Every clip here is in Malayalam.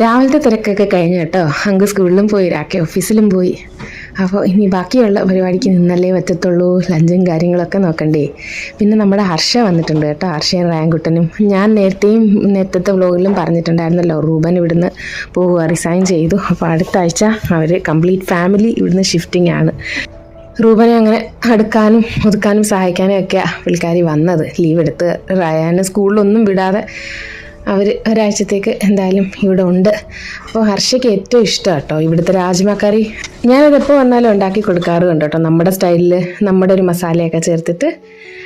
രാവിലത്തെ തിരക്കൊക്കെ കഴിഞ്ഞു കേട്ടോ. അങ്ങ് സ്കൂളിലും പോയി, രാക്കി ഓഫീസിലും പോയി. അപ്പോൾ ഇനി ബാക്കിയുള്ള പരിപാടിക്ക് നിന്നല്ലേ പറ്റത്തുള്ളൂ. ലഞ്ചും കാര്യങ്ങളൊക്കെ നോക്കണ്ടേ. പിന്നെ നമ്മുടെ ഹർഷ വന്നിട്ടുണ്ട് കേട്ടോ. ഹർഷയും റാങ്കുട്ടനും. ഞാൻ നേരത്തെ വ്ലോഗിലും പറഞ്ഞിട്ടുണ്ടായിരുന്നല്ലോ, റൂബൻ ഇവിടുന്ന് പോവുക, റിസൈൻ ചെയ്തു. അപ്പോൾ അടുത്ത ആഴ്ച അവർ കംപ്ലീറ്റ് ഫാമിലി ഇവിടുന്ന് ഷിഫ്റ്റിംഗ് ആണ്. റൂബനെ അങ്ങനെ അടുക്കാനും ഒതുക്കാനും സഹായിക്കാനും ഒക്കെ പുള്ളിക്കാരി വന്നത്. ലീവ് എടുത്ത് റയാനെ സ്കൂളിലൊന്നും വിടാതെ അവർ ഒരാഴ്ചത്തേക്ക് എന്തായാലും ഇവിടെ ഉണ്ട്. അപ്പോൾ ഹർഷയ്ക്ക് ഏറ്റവും ഇഷ്ടം കേട്ടോ ഇവിടുത്തെ രാജ്മ കറി. ഞാനതെപ്പോൾ വന്നാലും ഉണ്ടാക്കി കൊടുക്കാറുണ്ട് കേട്ടോ, നമ്മുടെ സ്റ്റൈലിൽ നമ്മുടെ ഒരു മസാലയൊക്കെ ചേർത്തിട്ട്.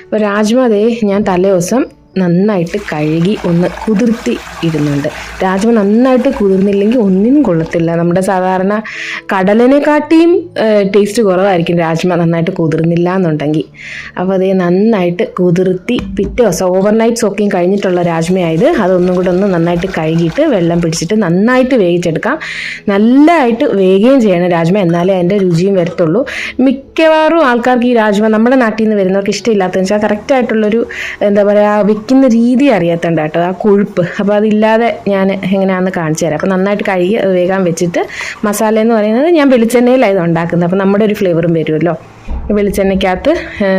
അപ്പോൾ രാജ്മ ഞാൻ തലേ ദിവസം നന്നായിട്ട് കഴുകി ഒന്ന് കുതിർത്തി ഇടുന്നുണ്ട്. രാജ്മ നന്നായിട്ട് കുതിർന്നില്ലെങ്കിൽ ഒന്നിനും കൊള്ളത്തില്ല. നമ്മുടെ സാധാരണ കടലിനെക്കാട്ടിയും ടേസ്റ്റ് കുറവായിരിക്കും രാജ്മ നന്നായിട്ട് കുതിർന്നില്ല എന്നുണ്ടെങ്കിൽ. അപ്പോൾ നന്നായിട്ട് കുതിർത്തി പിറ്റേ ദിവസം ഓവർനൈറ്റ് സോക്കിങ് കഴിഞ്ഞിട്ടുള്ള രാജ്മയായത് അതൊന്നും കൂടെ ഒന്ന് നന്നായിട്ട് കഴുകിയിട്ട് വെള്ളം പിടിച്ചിട്ട് നന്നായിട്ട് വേവിച്ചെടുക്കാം. നല്ലതായിട്ട് വേകുകയും ചെയ്യണം രാജ്മ, എന്നാലേ അതിൻ്റെ രുചിയും വരത്തുള്ളൂ. മിക്കവാറും ആൾക്കാർക്ക് ഈ രാജ്മ നമ്മുടെ നാട്ടിൽ നിന്ന് വരുന്നവർക്ക് ഇഷ്ടമില്ലാത്തതെന്ന് വെച്ചാൽ കറക്റ്റായിട്ടുള്ളൊരു എന്താ പറയുക വെക്കുന്ന രീതി അറിയാത്തണ്ട് കേട്ടോ, ആ കൊഴുപ്പ്. അപ്പോൾ അതില്ലാതെ ഞാൻ എങ്ങനെയാണെന്ന് കാണിച്ചു തരാം. അപ്പോൾ നന്നായിട്ട് കഴുകി വേഗം വെച്ചിട്ട് മസാല എന്ന് പറയുന്നത് ഞാൻ വെളിച്ചെണ്ണയിലായത് ഉണ്ടാക്കുന്നത്. അപ്പോൾ നമ്മുടെ ഒരു ഫ്ലേവറും വരുമല്ലോ. വെളിച്ചെണ്ണയ്ക്കകത്ത്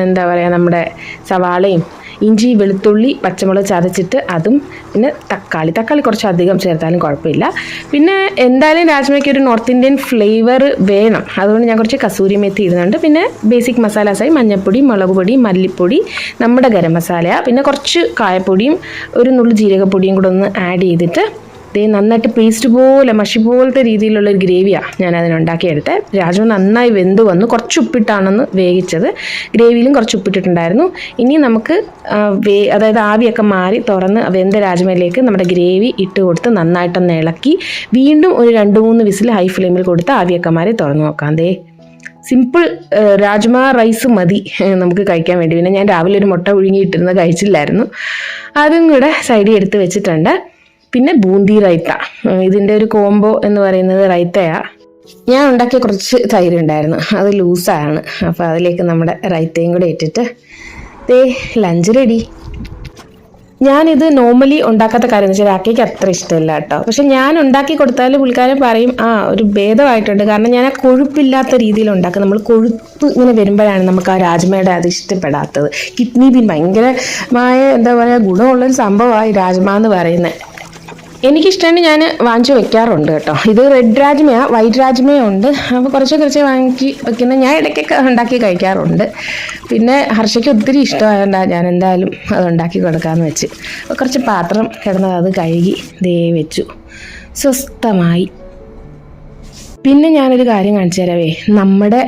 എന്താ പറയുക നമ്മുടെ സവാളയും ഇഞ്ചി വെളുത്തുള്ളി പച്ചമുളക് ചതച്ചിട്ട് അതും, പിന്നെ തക്കാളി കുറച്ചധികം ചേർത്താലും കുഴപ്പമില്ല. പിന്നെ എന്തായാലും രാജ്മയ്ക്ക് ഒരു നോർത്ത് ഇന്ത്യൻ ഫ്ലേവർ വേണം, അതുകൊണ്ട് ഞാൻ കുറച്ച് കസൂരി മേത്തി ഇടുന്നുണ്ട്. പിന്നെ ബേസിക് മസാലാസായി മഞ്ഞൾപ്പൊടി, മുളക് പൊടി, മല്ലിപ്പൊടി, നമ്മുടെ ഗരം മസാല, പിന്നെ കുറച്ച് കായപ്പൊടിയും ഒരു നുള്ളു ജീരകപ്പൊടിയും കൂടെ ഒന്ന് ആഡ് ചെയ്തിട്ട് നന്നായിട്ട് പേസ്റ്റ് പോലെ മഷി പോലത്തെ രീതിയിലുള്ളൊരു ഗ്രേവിയാണ് ഞാൻ അതിനുണ്ടാക്കിയെടുത്തത്. രാജ്മ നന്നായി വെന്ത് വന്നു. കുറച്ച് ഉപ്പിട്ടാണെന്ന് വേവിച്ചത്, ഗ്രേവിയിലും കുറച്ച് ഉപ്പിട്ടിട്ടുണ്ടായിരുന്നു. ഇനി നമുക്ക് അതായത് ആവിയൊക്കെ മാറി തുറന്ന് വെന്ത രാജ്മയിലേക്ക് നമ്മുടെ ഗ്രേവി ഇട്ട് കൊടുത്ത് നന്നായിട്ടൊന്ന് ഇളക്കി വീണ്ടും ഒരു 2-3 വിസിൽ ഹൈ ഫ്ലെയിമിൽ കൊടുത്ത് ആവിയൊക്കെ മാറി തുറന്ന് നോക്കാം. സിമ്പിൾ രാജ്മ റൈസ് മതി നമുക്ക് കഴിക്കാൻ വേണ്ടി. പിന്നെ ഞാൻ രാവിലെ ഒരു മുട്ട പുഴുങ്ങിയിട്ടിരുന്ന് കഴിച്ചില്ലായിരുന്നു, അതും കൂടെ സൈഡിൽ എടുത്ത് വെച്ചിട്ടുണ്ട്. പിന്നെ ബൂന്തി റൈത്ത, ഇതിൻ്റെ ഒരു കോംബോ എന്ന് പറയുന്നത് റൈത്തയാണ്. ഞാൻ ഉണ്ടാക്കിയ കുറച്ച് തൈര് ഉണ്ടായിരുന്നു, അത് ലൂസാണ്. അപ്പോൾ അതിലേക്ക് നമ്മുടെ റൈത്തയും കൂടെ ഇട്ടിട്ട് ലഞ്ച് റെഡി. ഞാനിത് നോർമലി ഉണ്ടാക്കാത്ത കാര്യം എന്ന് വെച്ചാൽ രാക്കേക്ക് അത്ര ഇഷ്ടമില്ല കേട്ടോ. പക്ഷെ ഞാൻ ഉണ്ടാക്കി കൊടുത്താൽ പുള്ളിക്കാരൻ പറയും ഒരു ഭേദമായിട്ടുണ്ട്. കാരണം ഞാൻ ആ കൊഴുപ്പില്ലാത്ത രീതിയിൽ ഉണ്ടാക്കും. നമ്മൾ കൊഴുപ്പ് ഇങ്ങനെ വരുമ്പോഴാണ് നമുക്ക് ആ രാജ്മയുടെ അത് ഇഷ്ടപ്പെടാത്തത്. കിഡ്നി ബീൻ ഭയങ്കരമായ എന്താ പറയുക ഗുണമുള്ളൊരു സംഭവമാണ് ഈ രാജ്മ എന്ന് പറയുന്നത്. എനിക്കിഷ്ടമാണ്, ഞാൻ വാങ്ങിച്ചു വെക്കാറുണ്ട് കേട്ടോ. ഇത് റെഡ് രാജ്മയാണ്, വൈറ്റ് രാജ്മയും ഉണ്ട്. അപ്പോൾ കുറച്ച് വാങ്ങി വെക്കുന്ന ഞാൻ ഇടയ്ക്കൊക്കെ ഉണ്ടാക്കി കഴിക്കാറുണ്ട്. പിന്നെ ഹർഷയ്ക്ക് ഒത്തിരി ഇഷ്ടമായതുകൊണ്ടാണ് ഞാൻ എന്തായാലും അത് ഉണ്ടാക്കി കൊടുക്കാമെന്ന് വെച്ച്. അപ്പോൾ കുറച്ച് പാത്രം കിടന്നത് അത് കഴുകി വെച്ചു സ്വസ്ഥമായി. പിന്നെ ഞാനൊരു കാര്യം കാണിച്ചു തരാവേ. നമ്മുടെ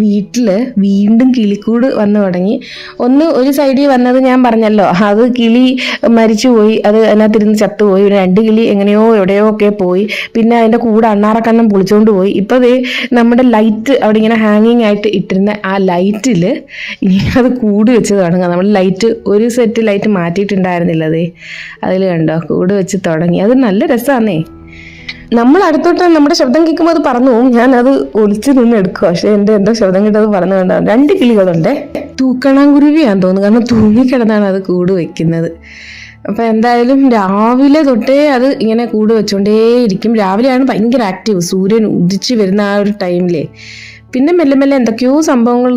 വീട്ടിൽ വീണ്ടും കിളിക്കൂട് വന്നു തുടങ്ങി. ഒരു സൈഡിൽ വന്നത് ഞാൻ പറഞ്ഞല്ലോ, അത് കിളി മരിച്ചുപോയി, അത് അതിനകത്തിരുന്ന് ചത്തുപോയി. 2 കിളി എങ്ങനെയോ എവിടെയോ ഒക്കെ പോയി. പിന്നെ അതിൻ്റെ കൂടെ അണ്ണാറക്കണ്ണം പൊളിച്ചുകൊണ്ട് പോയി. ഇപ്പോൾ നമ്മുടെ ലൈറ്റ് അവിടെ ഇങ്ങനെ ഹാങ്ങിങ് ആയിട്ട് ഇട്ടിരുന്ന ആ ലൈറ്റിൽ ഇനി അത് കൂട് വെച്ച് തുടങ്ങുക. നമ്മൾ ലൈറ്റ് ഒരു സെറ്റ് ലൈറ്റ് മാറ്റിയിട്ടുണ്ടായിരുന്നില്ല, അതിൽ കണ്ടോ കൂട് വെച്ച് തുടങ്ങി. അത് നല്ല രസമാണേ. നമ്മൾ അടുത്തോട്ട് നമ്മുടെ ശബ്ദം കേൾക്കുമ്പോൾ അത് പറന്നു പോകും. ഞാനത് ഒളിച്ചു നിന്ന് എടുക്കുക. പക്ഷെ എന്തോ ശബ്ദം കിട്ടത് പറന്നു കണ്ടാകും. 2 കിളികളുണ്ട്. തൂക്കണാങ്കുരുവിയാന്ന് തോന്നുന്നു, കാരണം തൂങ്ങിക്കിടന്നാണ് അത് കൂട് വെക്കുന്നത്. അപ്പം എന്തായാലും രാവിലെ തൊട്ടേ അത് ഇങ്ങനെ കൂട് വെച്ചുകൊണ്ടേയിരിക്കും. രാവിലെയാണ് ഭയങ്കര ആക്റ്റീവ്, സൂര്യൻ ഉദിച്ച് വരുന്ന ആ ഒരു ടൈമിലേ. പിന്നെ മെല്ലെ എന്തൊക്കെയോ സംഭവങ്ങൾ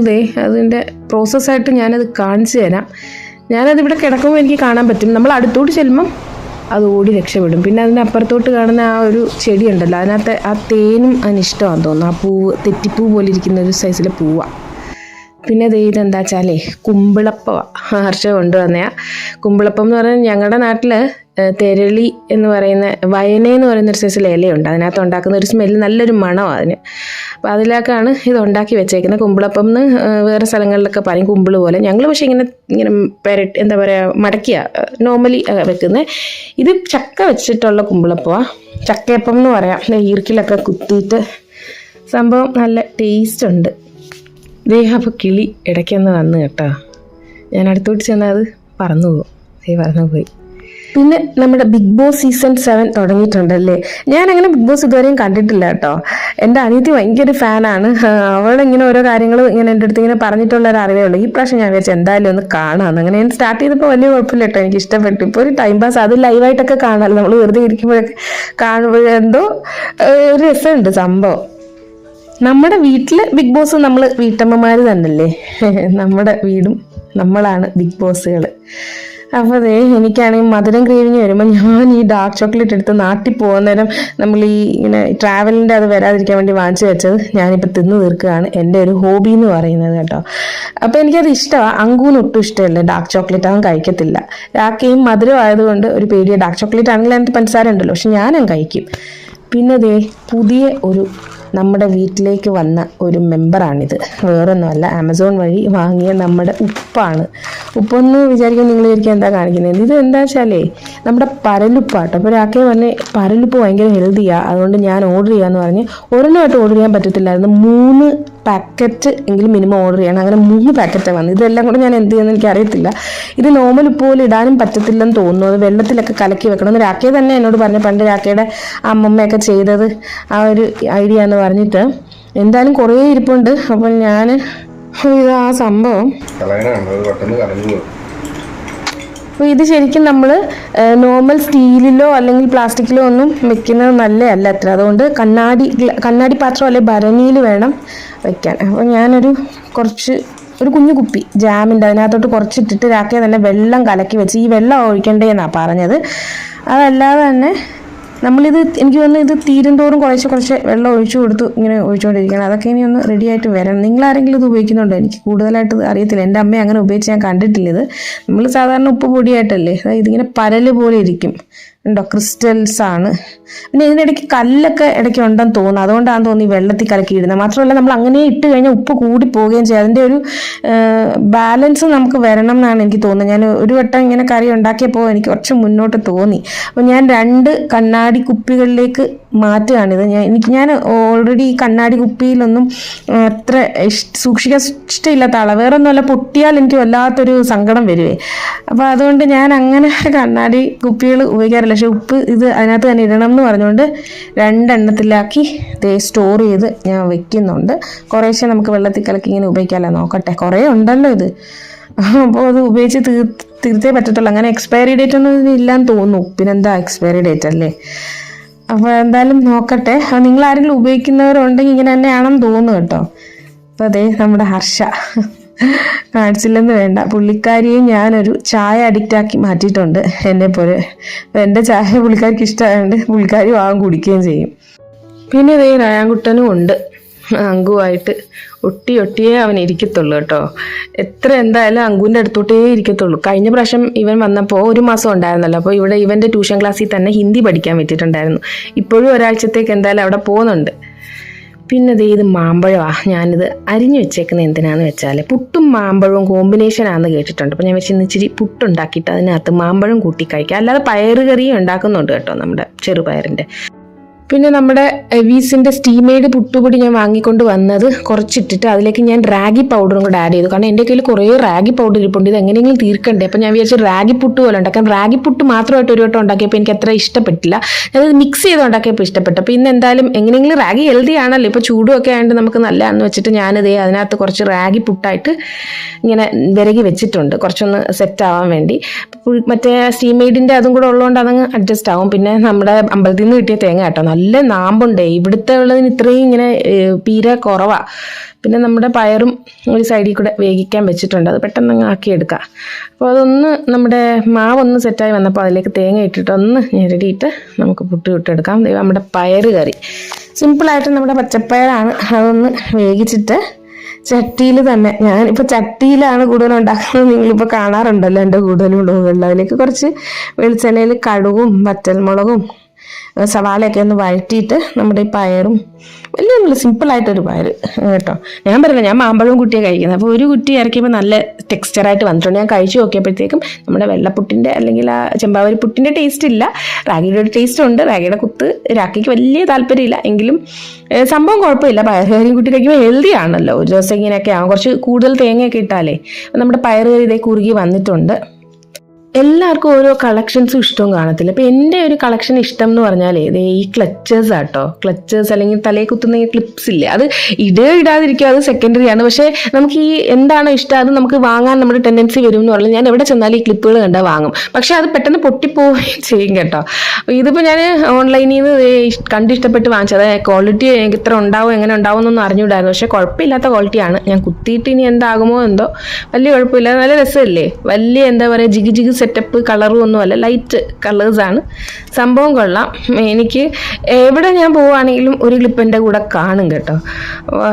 അതിൻ്റെ പ്രോസസ്സായിട്ട് ഞാനത് കാണിച്ചു തരാം. ഞാനതിവിടെ കിടക്കുമ്പോൾ എനിക്ക് കാണാൻ പറ്റും. നമ്മൾ അടുത്തോട്ട് ചെല്ലുമ്പം അത് ഓടി രക്ഷപ്പെടും. പിന്നെ അതിനപ്പുറത്തോട്ട് കാണുന്ന ആ ഒരു ചെടി ഉണ്ടല്ലോ, അതിനകത്ത് ആ തേനും അതിനിഷ്ടമാണെന്ന് തോന്നുന്നു. ആ പൂവ് തെറ്റിപ്പൂ പോലെ ഇരിക്കുന്ന ഒരു സൈസിലെ പൂവാണ്. പിന്നെ ഇതെന്താ വെച്ചാലേ കുമ്പിളപ്പമാണ്. ഹർഷ കൊണ്ടുവന്നയാ കുമ്പിളപ്പം എന്ന് പറഞ്ഞാൽ ഞങ്ങളുടെ നാട്ടിൽ തെരളി എന്ന് പറയുന്ന വയനയെന്ന് പറയുന്നൊരു സൈസിലെ ഇലയുണ്ട്. അതിനകത്ത് ഉണ്ടാക്കുന്ന ഒരു സ്മെല്ല്, നല്ലൊരു മണമാണ് അതിന്. അപ്പോൾ അതിലേക്കാണ് ഇത് ഉണ്ടാക്കി വെച്ചേക്കുന്നത്. കുമ്പിളപ്പം എന്ന് വേറെ സ്ഥലങ്ങളിലൊക്കെ പറയും, കുമ്പിള് പോലെ. ഞങ്ങൾ പക്ഷേ ഇങ്ങനെ എന്താ പറയുക മടക്കിയ നോർമലി വെക്കുന്നത്. ഇത് ചക്ക വെച്ചിട്ടുള്ള കുമ്പിളപ്പമാണ്, ചക്കയപ്പം എന്ന് പറയാം. ഈർക്കിലൊക്കെ കുത്തിയിട്ട് സംഭവം നല്ല ടേസ്റ്റ് ഉണ്ട്. അപ്പോൾ കിളി ഇടയ്ക്കൊന്ന് വന്നു കേട്ടോ. ഞാൻ അടുത്തോട്ട് ചെന്നാൽ അത് പറന്നു പോകും. പറന്നു പോയി. പിന്നെ നമ്മുടെ ബിഗ് ബോസ് സീസൺ 7 തുടങ്ങിയിട്ടുണ്ടല്ലേ. ഞാൻ അങ്ങനെ ബിഗ് ബോസ് ഇതുവരെയും കണ്ടിട്ടില്ല കേട്ടോ. എൻ്റെ അനിയത്തി ഭയങ്കര ഫാനാണ്. അവളിങ്ങനെ ഓരോ കാര്യങ്ങൾ ഇങ്ങനെ എൻ്റെ അടുത്ത് ഇങ്ങനെ പറഞ്ഞിട്ടുള്ള ഒരു അറിവേ ഉള്ളൂ. ഈ പ്രാവശ്യം ഞാൻ വിചാരിച്ചു എന്തായാലും ഒന്ന് കാണാമെന്ന്. അങ്ങനെ ഞാൻ സ്റ്റാർട്ട് ചെയ്തപ്പോൾ വലിയ കുഴപ്പമില്ല കേട്ടോ, എനിക്ക് ഇഷ്ടപ്പെട്ടു. ഇപ്പോൾ ഒരു ടൈം പാസ്, അത് ലൈവായിട്ടൊക്കെ കാണാമല്ലോ, നമ്മൾ വെറുതെ ഇരിക്കുമ്പോഴൊക്കെ കാണുമ്പോഴെന്തോ ഒരു രസമുണ്ട് സംഭവം. നമ്മുടെ വീട്ടിൽ ബിഗ് ബോസ് നമ്മൾ വീട്ടമ്മമാർ തന്നെയല്ലേ, നമ്മുടെ വീടും നമ്മളാണ് ബിഗ് ബോസുകൾ. അപ്പോൾ അതേ എനിക്കാണെങ്കിൽ മധുരം ക്രീവിങ് വരുമ്പോൾ ഞാൻ ഈ ഡാർക്ക് ചോക്ലേറ്റ് എടുത്ത് നാട്ടിൽ പോകുന്നേരം നമ്മൾ ഈ ഇങ്ങനെ ട്രാവലിൻ്റെ അത് വരാതിരിക്കാൻ വേണ്ടി വാങ്ങിച്ചു വെച്ചത് ഞാനിപ്പോൾ തിന്നു തീർക്കുകയാണ്. എൻ്റെ ഒരു ഹോബി എന്ന് പറയുന്നത് കേട്ടോ. അപ്പോൾ എനിക്കത് ഇഷ്ടമാണ്. അങ്കൂന് ഒട്ടും ഇഷ്ടമല്ല ഡാർക്ക് ചോക്ലേറ്റ്, അവൻ കഴിക്കത്തില്ല. രാക്കയും മധുരം ആയതുകൊണ്ട് ഒരു പേടിയ. ഡാർക്ക് ചോക്ലേറ്റ് ആണെങ്കിൽ അതിനകത്ത് പഞ്ചസാര ഉണ്ടല്ലോ, പക്ഷെ ഞാനും കഴിക്കും. പിന്നെ ദേ പുതിയ ഒരു നമ്മുടെ വീട്ടിലേക്ക് വന്ന ഒരു മെമ്പറാണിത്. വേറൊന്നുമല്ല, ആമസോൺ വഴി വാങ്ങിയ നമ്മുടെ ഉപ്പാണ്. ഉപ്പൊന്ന് വിചാരിക്കും നിങ്ങൾ വിചാരിക്കാൻ എന്താ കാണിക്കുന്നത്. ഇത് എന്താ വെച്ചാലേ നമ്മുടെ പരലുപ്പാട്ടോ. അപ്പോൾ രാക്കേ പറഞ്ഞ് പരലുപ്പ് ഭയങ്കര ഹെൽത്തിയാണ്, അതുകൊണ്ട് ഞാൻ ഓർഡർ ചെയ്യാമെന്ന് പറഞ്ഞ് ഒരെണ്ണമായിട്ട് ഓർഡർ ചെയ്യാൻ പറ്റത്തില്ലായിരുന്നു. 3 പാക്കറ്റ് എങ്കിലും മിനിമം ഓർഡർ ചെയ്യണം. അങ്ങനെ 3 പാക്കറ്റാണ് വന്നത്. ഇതെല്ലാം കൂടെ ഞാൻ എന്ത് ചെയ്യുന്നത് എനിക്കറിയത്തില്ല. ഇത് നോർമൽ ഉപ്പ് പോലെ ഇടാനും പറ്റത്തില്ലെന്ന് തോന്നുന്നു. അത് വെള്ളത്തിലൊക്കെ കലക്കി വെക്കണം. രാക്കേ തന്നെ എന്നോട് പറഞ്ഞു, പണ്ട് രാക്കയുടെ അമ്മമ്മയൊക്കെ ചെയ്തത് ആ ഒരു ഐഡിയ എന്ന് പറഞ്ഞിട്ട്. എന്തായാലും കുറേ ഇരിപ്പുണ്ട്. അപ്പം ഞാൻ ഇത് ആ സംഭവം അപ്പോൾ ഇത് ശരിക്കും നമ്മൾ നോർമൽ സ്റ്റീലിലോ അല്ലെങ്കിൽ പ്ലാസ്റ്റിക്കിലോ ഒന്നും വെക്കുന്നത് നല്ലതല്ല അത്ര. അതുകൊണ്ട് കണ്ണാടി പാത്രം അല്ലെങ്കിൽ ഭരണിയിൽ വേണം വയ്ക്കാൻ. അപ്പോൾ ഞാനൊരു ഒരു കുഞ്ഞു കുപ്പി ജാമിൻ്റെ അതിനകത്തോട്ട് കുറച്ചിട്ടിട്ട് രാക്കേ തന്നെ വെള്ളം കലക്കി വെച്ച്, ഈ വെള്ളം ഒഴിക്കണ്ടേന്നാണ് പറഞ്ഞത്. അതല്ലാതെ തന്നെ നമ്മളിത് എനിക്ക് തോന്നുന്നു ഇത് തീരും തോറും കുറച്ച് വെള്ളം ഒഴിച്ചു കൊടുത്തു ഇങ്ങനെ ഒഴിച്ചുകൊണ്ടിരിക്കണം. അതൊക്കെ ഇനി ഒന്ന് റെഡി ആയിട്ട് വരണം. നിങ്ങളാരെങ്കിലും ഇത് ഉപയോഗിക്കുന്നുണ്ടോ? എനിക്ക് കൂടുതലായിട്ട് അറിയത്തില്ല. എൻ്റെ അമ്മ അങ്ങനെ ഉപയോഗിച്ച് ഞാൻ കണ്ടിട്ടില്ല. ഇത് നമ്മൾ സാധാരണ ഉപ്പ് പൊടിയായിട്ടല്ലേ, ഇതിങ്ങനെ പരല് പോലെ ഇരിക്കും. ഉണ്ടോ, ക്രിസ്റ്റൽസ് ആണ്. പിന്നെ ഇതിനിടയ്ക്ക് കല്ലൊക്കെ ഇടയ്ക്ക് ഉണ്ടെന്ന് തോന്നുന്നു. അതുകൊണ്ടാണ് തോന്നി വെള്ളത്തിൽ കലക്കി ഇടുന്നത്. മാത്രമല്ല നമ്മൾ അങ്ങനെ ഇട്ട് കഴിഞ്ഞാൽ ഉപ്പ് കൂടി പോവുകയും ചെയ്യും. അതിൻ്റെ ഒരു ബാലൻസ് നമുക്ക് വരണം എന്നാണ് എനിക്ക് തോന്നുന്നത്. ഞാൻ ഒരു വട്ടം ഇങ്ങനെ കറി ഉണ്ടാക്കിയപ്പോൾ എനിക്ക് കുറച്ച് മുന്നോട്ട് തോന്നി. അപ്പോൾ ഞാൻ 2 കണ്ണാടി കുപ്പികളിലേക്ക് മാറ്റുകയാണിത്. ഞാൻ ഓൾറെഡി ഈ കണ്ണാടി കുപ്പിയിലൊന്നും അത്ര സൂക്ഷിക്കാൻ ഇഷ്ടമില്ലാത്ത ആളാണ്. വേറെ ഒന്നുമല്ല, പൊട്ടിയാൽ എനിക്ക് വല്ലാത്തൊരു സങ്കടം വരുവേ. അപ്പോൾ അതുകൊണ്ട് ഞാൻ അങ്ങനെ കണ്ണാടി കുപ്പികൾ ഉപയോഗിക്കാറില്ല. പക്ഷേ ഉപ്പ് ഇത് അതിനകത്ത് തന്നെ ഇടണം എന്ന് പറഞ്ഞുകൊണ്ട് 2 എണ്ണത്തിലാക്കി സ്റ്റോർ ചെയ്ത് ഞാൻ വെക്കുന്നുണ്ട്. കുറേശ്ശെ നമുക്ക് വെള്ളത്തിൽ കലക്കി ഇങ്ങനെ ഉപയോഗിക്കാമല്ലോ. നോക്കട്ടെ, കുറേ ഉണ്ടല്ലോ ഇത്. അപ്പോൾ അത് ഉപയോഗിച്ച് തീർത്തേ പറ്റത്തുള്ളൂ. അങ്ങനെ എക്സ്പയറി ഡേറ്റ് ഒന്നും ഇതിനില്ലാന്ന് തോന്നുന്നു. ഉപ്പിനെന്താ എക്സ്പയറി ഡേറ്റ് അല്ലേ. അപ്പോൾ എന്തായാലും നോക്കട്ടെ. നിങ്ങൾ ആരെങ്കിലും ഉപയോഗിക്കുന്നവരുണ്ടെങ്കിൽ ഇങ്ങനെ തന്നെയാണെന്ന് തോന്നുന്നു കേട്ടോ. അപ്പോൾ അതേ നമ്മുടെ ഹർഷ കാണിച്ചില്ലെന്ന് വേണ്ട, പുള്ളിക്കാരിയെ ഞാനൊരു ചായ അഡിക്റ്റാക്കി മാറ്റിയിട്ടുണ്ട് എന്നെ പോലെ. അപ്പോൾ എൻ്റെ ചായ പുള്ളിക്കാരിക്ക് ഇഷ്ടമായതുകൊണ്ട് പുള്ളിക്കാരി വാങ്ങും കുടിക്കുകയും ചെയ്യും. പിന്നെ ഇതേ രായാൻകുട്ടനും ഉണ്ട്, അങ്കുവായിട്ട് ഒട്ടിയേ അവൻ ഇരിക്കത്തുള്ളൂ കേട്ടോ. എത്ര എന്തായാലും അങ്കുവിൻ്റെ അടുത്തോട്ടേ ഇരിക്കത്തുള്ളൂ. കഴിഞ്ഞ പ്രാവശ്യം ഇവൻ വന്നപ്പോൾ 1 മാസം ഉണ്ടായിരുന്നല്ലോ. അപ്പോൾ ഇവിടെ ഇവൻ്റെ ട്യൂഷൻ ക്ലാസ്സിൽ തന്നെ ഹിന്ദി പഠിക്കാൻ പറ്റിയിട്ടുണ്ടായിരുന്നു. ഇപ്പോഴും ഒരാഴ്ചത്തേക്ക് എന്തായാലും അവിടെ പോകുന്നുണ്ട്. പിന്നെ ഇത് മാമ്പഴമാണ്. ഞാനിത് അരിഞ്ഞു വെച്ചേക്കുന്നത് എന്തിനാന്ന് വെച്ചാൽ പുട്ടും മാമ്പഴവും കോമ്പിനേഷനാണെന്ന് കേട്ടിട്ടുണ്ട്. അപ്പോൾ ഞാൻ വെച്ച് ഇച്ചിരി പുട്ടുണ്ടാക്കിയിട്ട് അതിനകത്ത് മാമ്പഴം കൂട്ടി കഴിക്കാം. അല്ലാതെ പയറുകറിയും ഉണ്ടാക്കുന്നുണ്ട് കേട്ടോ, നമ്മുടെ ചെറുപയറിൻ്റെ. പിന്നെ നമ്മുടെ എവീസിൻ്റെ സ്റ്റീമെയ്ഡ് പുട്ടുപൊടി ഞാൻ വാങ്ങിക്കൊണ്ട് വന്നത് കുറച്ചിട്ടിട്ട് അതിലേക്ക് ഞാൻ റാഗി പൗഡറും കൂടെ ആഡ് ചെയ്തു. കാരണം എൻ്റെ കയ്യിൽ കുറേ റാഗി പൗഡർ ഇരിപ്പുണ്ട്, ഇത് എങ്ങനെയെങ്കിലും തീർക്കണ്ടേ. അപ്പോൾ ഞാൻ വിചാരിച്ചു റാഗി പുട്ട് പോലെ ഉണ്ടാക്കാം. റാഗി പുട്ട് മാത്രമായിട്ട് ഒരു വട്ടം ഉണ്ടാക്കിയപ്പോൾ എനിക്ക് അത്ര ഇഷ്ടപ്പെട്ടില്ല. ഞാനത് മിക്സ് ചെയ്ത് ഉണ്ടാക്കിയപ്പോൾ ഇഷ്ടപ്പെട്ടു. അപ്പോൾ ഇന്ന് എന്തായാലും എങ്ങനെയെങ്കിലും റാഗി ഹെൽത്തി ആണല്ലോ, ഇപ്പോൾ ചൂടുമൊക്കെ ആയതുകൊണ്ട് നമുക്ക് നല്ലതാണെന്ന് വെച്ചിട്ട് ഞാനിത് അതിനകത്ത് കുറച്ച് റാഗി പുട്ടായിട്ട് ഇങ്ങനെ വിരകി വെച്ചിട്ടുണ്ട്, കുറച്ചൊന്ന് സെറ്റ് ആവാൻ വേണ്ടി. മറ്റേ സ്റ്റീമെയ്ഡിൻ്റെ അതും കൂടെ ഉള്ളതുകൊണ്ട് അതങ്ങ് അഡ്ജസ്റ്റ് ആവും. പിന്നെ നമ്മുടെ അമ്പലത്തിൽ നിന്ന് കിട്ടിയ തേങ്ങ കേട്ടോ, നല്ല നാമ്പുണ്ടേ. ഇവിടുത്തെ ഉള്ളതിന് ഇത്രയും ഇങ്ങനെ പീര കുറവാണ്. പിന്നെ നമ്മുടെ പയറും ഒരു സൈഡിൽ കൂടെ വേവിക്കാൻ വെച്ചിട്ടുണ്ട്, അത് പെട്ടെന്ന് അങ്ങ് ആക്കിയെടുക്കാം. അപ്പോൾ അതൊന്ന് നമ്മുടെ മാവൊന്ന് സെറ്റായി വന്നപ്പോൾ അതിലേക്ക് തേങ്ങ ഇട്ടിട്ട് ഒന്ന് ഞെരടിയിട്ട് നമുക്ക് പുട്ട് ചുട്ടെടുക്കാം. നമ്മുടെ പയറ് കറി സിമ്പിളായിട്ട് നമ്മുടെ പച്ചപ്പയറാണ്, അതൊന്ന് വേവിച്ചിട്ട് ചട്ടിയിൽ തന്നെ, ഞാനിപ്പോൾ ചട്ടിയിലാണ് കൂടുതലും ഉണ്ടാക്കുന്നത്. നിങ്ങളിപ്പോൾ കാണാറുണ്ടല്ലോ എൻ്റെ കൂടുതലും ഉള്ളതുകളിൽ. അതിലേക്ക് കുറച്ച് വെളിച്ചെണ്ണയിൽ കടുകും വറ്റൽമുളകും സവാളയൊക്കെ ഒന്ന് വഴറ്റിയിട്ട് നമ്മുടെ ഈ പയറും, വലിയ സിമ്പിളായിട്ടൊരു പയർ കേട്ടോ. ഞാൻ പറഞ്ഞില്ല, ഞാൻ മാമ്പഴവും കുട്ടിയാണ് കഴിക്കുന്നത്. അപ്പോൾ ഒരു കുറ്റി ഇറക്കിയപ്പോൾ നല്ല ടെക്സ്ചറായിട്ട് വന്നിട്ടുണ്ട്. ഞാൻ കഴിച്ചു നോക്കിയപ്പോഴത്തേക്കും നമ്മുടെ വെള്ളപ്പുട്ടിൻ്റെ അല്ലെങ്കിൽ ആ ചെമ്പാവരി പുട്ടിൻ്റെ ടേസ്റ്റ് ഇല്ല, റാഗിയുടെ ഒരു ടേസ്റ്റ് ഉണ്ട്. റാഗിയുടെ കുത്ത് രാക്കിക്ക് വലിയ താല്പര്യമില്ല, എങ്കിലും സംഭവം കുഴപ്പമില്ല. പയറുകറിയും കുട്ടി കഴിക്കുമ്പോൾ ഹെൽത്തി ആണല്ലോ. ഒരു ദിവസം ഇങ്ങനെയൊക്കെ ആകും, കുറച്ച് കൂടുതൽ തേങ്ങയൊക്കെ ഇട്ടാലേ. നമ്മുടെ പയറുകറി ഇതേ കുറുകി വന്നിട്ടുണ്ട്. എല്ലാവർക്കും ഓരോ കളക്ഷൻസും ഇഷ്ടവും കാണത്തില്ല. അപ്പോൾ എൻ്റെ ഒരു കളക്ഷൻ ഇഷ്ടം എന്ന് പറഞ്ഞാൽ ഈ ക്ലച്ചേഴ്സ് ആട്ടോ. ക്ലച്ചേഴ്സ് അല്ലെങ്കിൽ തലയിൽ കുത്തുന്ന ഈ ക്ലിപ്സ് ഇല്ലേ, അത് ഇടാതിരിക്കുക, അത് സെക്കൻഡറി ആണ്. പക്ഷേ നമുക്ക് ഈ എന്താണോ ഇഷ്ടം അത് നമുക്ക് വാങ്ങാൻ നമ്മുടെ ടെൻഡൻസി വരും എന്ന് പറഞ്ഞാൽ ഞാൻ എവിടെ ചെന്നാലും ഈ ക്ലിപ്പുകൾ കണ്ടാൽ വാങ്ങും. പക്ഷേ അത് പെട്ടെന്ന് പൊട്ടിപ്പോവുകയും ചെയ്യും കേട്ടോ. ഇതിപ്പോൾ ഞാൻ ഓൺലൈനിൽ നിന്ന് കണ്ടിഷ്ടപ്പെട്ട് വാങ്ങിച്ചത്. ക്വാളിറ്റി ഇത്ര ഉണ്ടാവും എങ്ങനെ ഉണ്ടാവും എന്നൊന്നും അറിഞ്ഞുകൂടായിരുന്നു. പക്ഷേ കുഴപ്പമില്ലാത്ത ക്വാളിറ്റിയാണ്. ഞാൻ കുത്തിയിട്ട് ഇനി എന്താകുമോ എന്തോ, വലിയ കുഴപ്പമില്ല, നല്ല രസമല്ലേ, വലിയ എന്താ പറയുക ജിഗ് ജിഗ് സെറ്റപ്പ് കളറും ഒന്നുമല്ല, ലൈറ്റ് കളേഴ്സാണ്. സംഭവം കൊള്ളാം. എനിക്ക് എവിടെ ഞാൻ പോവുകയാണെങ്കിലും ഒരു ക്ലിപ്പ് എൻ്റെ കൂടെ കാണും കേട്ടോ.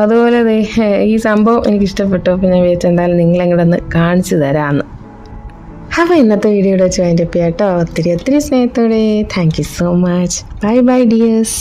അതുപോലെ ഈ സംഭവം എനിക്ക് ഇഷ്ടപ്പെട്ടു. അപ്പോൾ ഞാൻ വിചാരിച്ചു എന്തായാലും നിങ്ങളെങ്ങടെ ഒന്ന് കാണിച്ചു തരാമെന്ന്. അപ്പോൾ ഇന്നത്തെ വീഡിയോയുടെ വെച്ച് അതിൻ്റെ കേട്ടോ. ഒത്തിരി സ്നേഹത്തോടെ thank you so much. Bye bye dears.